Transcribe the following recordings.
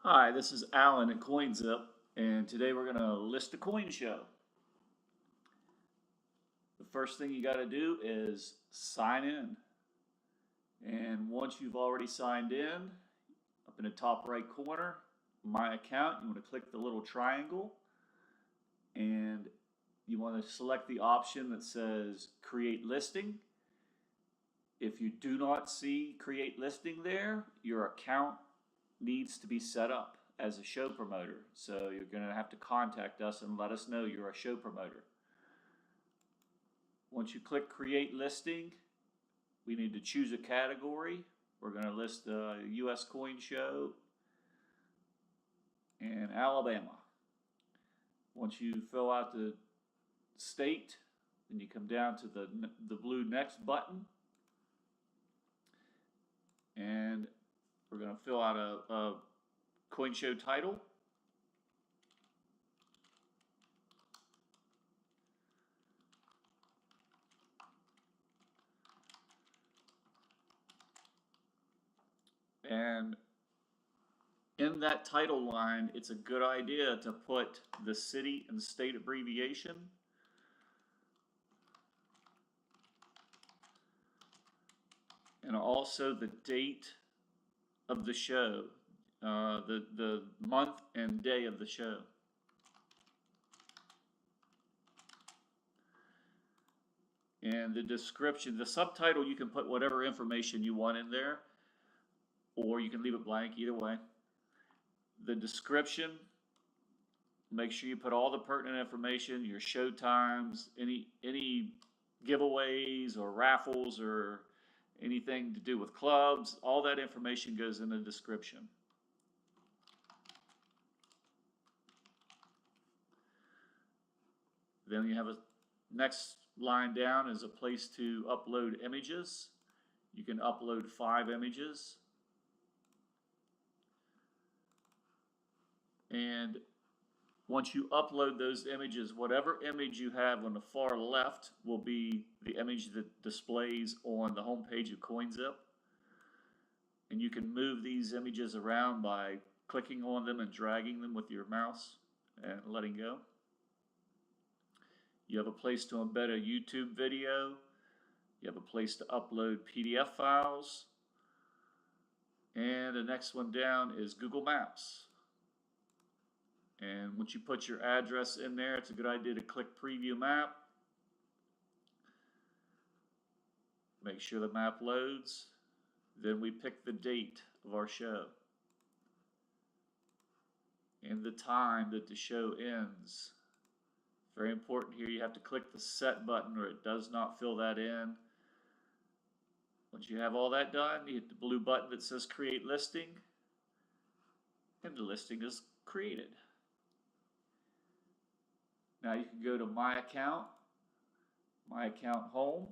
Hi, this is Alan at CoinZip, and today we're going to list a coin show. The first thing you got to do is sign in. And once you've already signed in, up in the top right corner, My Account, you want to click the little triangle, and you want to select the option that says Create Listing. If you do not see Create Listing there, your account needs to be set up as a show promoter. So you're going to have to contact us and let us know you're a show promoter. Once you click Create Listing, we need to choose a category. We're going to list the U.S. coin show in Alabama. Once you fill out the state, then you come down to the blue Next button, and we're going to fill out a coin show title. And in that title line, it's a good idea to put the city and state abbreviation. And also the date of the show, the month and day of the show. And the description, the subtitle, you can put whatever information you want in there, or you can leave it blank, either way. The description, make sure you put all the pertinent information, your show times, any giveaways or raffles or anything to do with clubs. All that information goes in the description. Then you have a next line down is a place to upload images. You can upload 5 images. And once you upload those images, whatever image you have on the far left will be the image that displays on the home page of CoinZip. And you can move these images around by clicking on them and dragging them with your mouse and letting go. You have a place to embed a YouTube video. You have a place to upload PDF files. And the next one down is Google Maps. And once you put your address in there, it's a good idea to click Preview Map. Make sure the map loads. Then we pick the date of our show and the time that the show ends. Very important here, you have to click the Set button or it does not fill that in. Once you have all that done, you hit the blue button that says Create Listing, and the listing is created. Now you can go to My Account Home,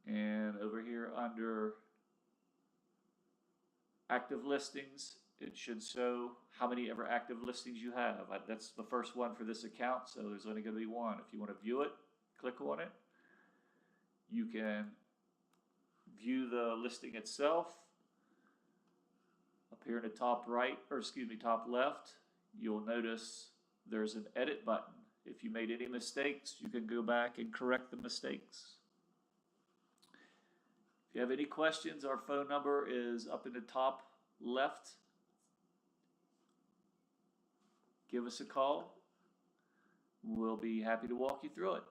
and over here under Active Listings, it should show how many ever active listings you have. That's the first one for this account, so there's only going to be one. If you want to view it, click on it. You can view the listing itself. Up here in the top right, or excuse me, top left, you'll notice there's an edit button. If you made any mistakes, you can go back and correct the mistakes. If you have any questions, our phone number is up in the top left. Give us a call. We'll be happy to walk you through it.